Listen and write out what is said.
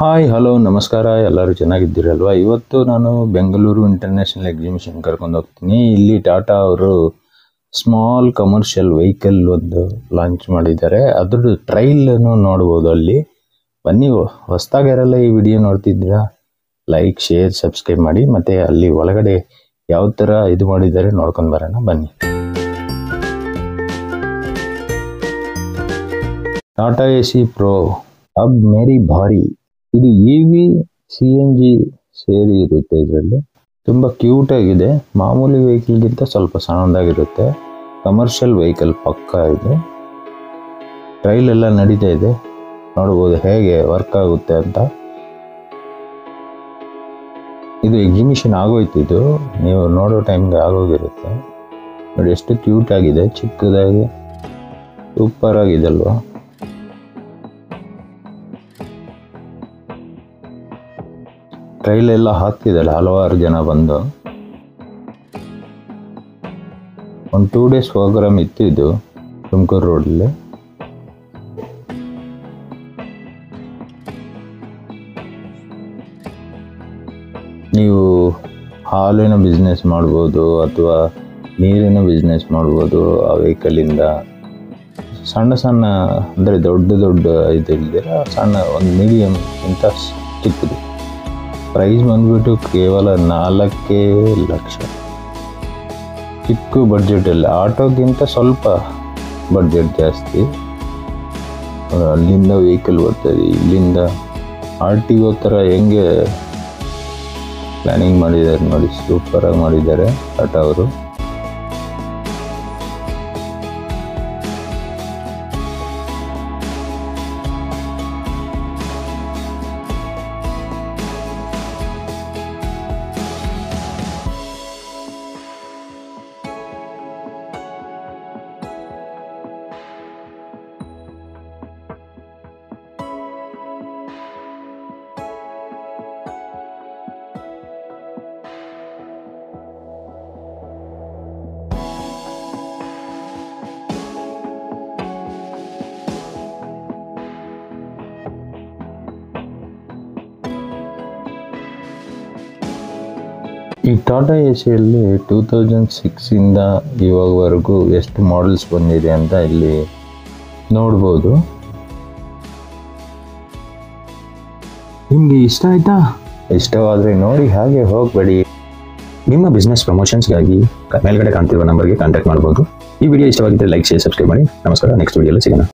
Hi hello ನಮಸ್ಕಾರ, ಎಲ್ಲರೂ ಚೆನ್ನಾಗಿದ್ದೀರಲ್ವಾ. ಇವತ್ತು ನಾನು ಬೆಂಗಳೂರು ಇಂಟರ್ನ್ಯಾಷನಲ್ ಎಕ್ಸಿಬಿಷನ್ ಕರ್ಕೊಂಡು ಹೋಗ್ತೀನಿ. ಇಲ್ಲಿ ಟಾಟಾ ಅವರು ಸ್ಮಾಲ್ ಕಮರ್ಷಿಯಲ್ ವೆಹಿಕಲ್ ಒಂದು ಲಾಂಚ್ ಮಾಡಿದ್ದಾರೆ. ಅದ್ರದ್ದು ಟ್ರೈಲನ್ನು ನೋಡ್ಬೋದು ಅಲ್ಲಿ. ಬನ್ನಿ, ಹೊಸ್ದಾಗಿರಲ್ಲ ಈ ವಿಡಿಯೋ ನೋಡ್ತಿದ್ದೀರಾ, ಲೈಕ್ ಶೇರ್ ಸಬ್ಸ್ಕ್ರೈಬ್ ಮಾಡಿ. ಮತ್ತು ಅಲ್ಲಿ ಒಳಗಡೆ ಯಾವ ಥರ ಇದು ಮಾಡಿದ್ದಾರೆ ನೋಡ್ಕೊಂಡು ಬರೋಣ ಬನ್ನಿ. ಟಾಟಾ AC Pro ಅಬ್ ಮೇರಿ ಭಾರಿ. ಇದು EV CNG ಸೇರಿ ಇರುತ್ತೆ. ಇದರಲ್ಲಿ ತುಂಬ ಕ್ಯೂಟ್ ಆಗಿದೆ. ಮಾಮೂಲಿ ವೆಹಿಕಲ್ಗಿಂತ ಸ್ವಲ್ಪ ಸಣ್ಣದಾಗಿರುತ್ತೆ. ಕಮರ್ಷಿಯಲ್ ವೆಹಿಕಲ್ ಪಕ್ಕ ಇದೆ. ಟ್ರೈಲ್ ಎಲ್ಲ ನಡೀತಾ ಇದೆ, ನೋಡ್ಬೋದು ಹೇಗೆ ವರ್ಕ್ ಆಗುತ್ತೆ ಅಂತ. ಇದು ಎಕ್ಸಿಬಿಷನ್ ಆಗೋಯ್ತು. ಇದು ನೀವು ನೋಡೋ ಟೈಮ್ಗೆ ಆಗೋಗಿರುತ್ತೆ. ನೋಡಿ ಎಷ್ಟು ಕ್ಯೂಟ್ ಆಗಿದೆ, ಚಿಕ್ಕದಾಗಿ ಸೂಪರ್ ಆಗಿದೆ ಅಲ್ವಾ. ಟ್ರೈಲ್ ಎಲ್ಲ ಹಾಕ್ತಿದ್ದಾರೆ ಹಲವಾರು ಜನ ಬಂದು. ಒಂದು 2 days ಪ್ರೋಗ್ರಾಮ್ ಇತ್ತು ಇದು ತುಮಕೂರು ರೋಡಲ್ಲಿ. ನೀವು ಹಾಲಿನ ಬಿಸ್ನೆಸ್ ಮಾಡ್ಬೋದು ಅಥವಾ ನೀರಿನ ಬಿಸ್ನೆಸ್ ಮಾಡ್ಬೋದು ಆ ವೆಹಿಕಲಿಂದ. ಸಣ್ಣ ಸಣ್ಣ ಅಂದರೆ ದೊಡ್ಡ ಇದಿಲ್ದಿರ ಸಣ್ಣ ಒಂದು ಮೀಡಿಯಮ್ ಇಂಥ ಚಿಕ್ಕದು. ಪ್ರೈಸ್ ಬಂದ್ಬಿಟ್ಟು ಕೇವಲ 4 ಲಕ್ಷ. ಚಿಕ್ಕ ಬಡ್ಜೆಟಲ್ಲಿ, ಆಟೋಗಿಂತ ಸ್ವಲ್ಪ ಬಡ್ಜೆಟ್ ಜಾಸ್ತಿ. ಅಲ್ಲಿಂದ ವೆಹಿಕಲ್ ಬರ್ತದೆ, ಇಲ್ಲಿಂದ RTO ಥರ ಹೆಂಗೆ ಪ್ಲ್ಯಾನಿಂಗ್ ಮಾಡಿದ್ದಾರೆ ನೋಡಿ, ಸೂಪರಾಗಿ ಮಾಡಿದ್ದಾರೆ ಟಾಟಾ ಅವರು. ಈ ಟಾಟಾ ACಯಲ್ಲಿ 2006 ಇವಾಗವರೆಗೂ ಎಷ್ಟು ಮಾಡೆಲ್ಸ್ ಬಂದಿದೆ ಅಂತ ಇಲ್ಲಿ ನೋಡ್ಬೋದು. ನಿಮಗೆ ಇಷ್ಟ ಆಯ್ತಾ? ಇಷ್ಟವಾದರೆ ನೋಡಿ, ಹಾಗೆ ಹೋಗಬೇಡಿ. ನಿಮ್ಮ ಬಿಸ್ನೆಸ್ ಪ್ರಮೋಷನ್ಸ್ಗಾಗಿ ಮೇಲ್ಗಡೆ ಕಾಣ್ತಿರುವ ನಂಬರ್ಗೆ ಕಾಂಟ್ಯಾಕ್ಟ್ ಮಾಡ್ಬೋದು. ಈ ವಿಡಿಯೋ ಇಷ್ಟವಾಗಿದ್ದರೆ ಲೈಕ್ ಶೇರ್ ಸಬ್ಸ್ಕ್ರೈಬ್ ಮಾಡಿ. ನಮಸ್ಕಾರ, ನೆಕ್ಸ್ಟ್ ವಿಡಿಯೋಲಿ ಸಿಗೋಣ.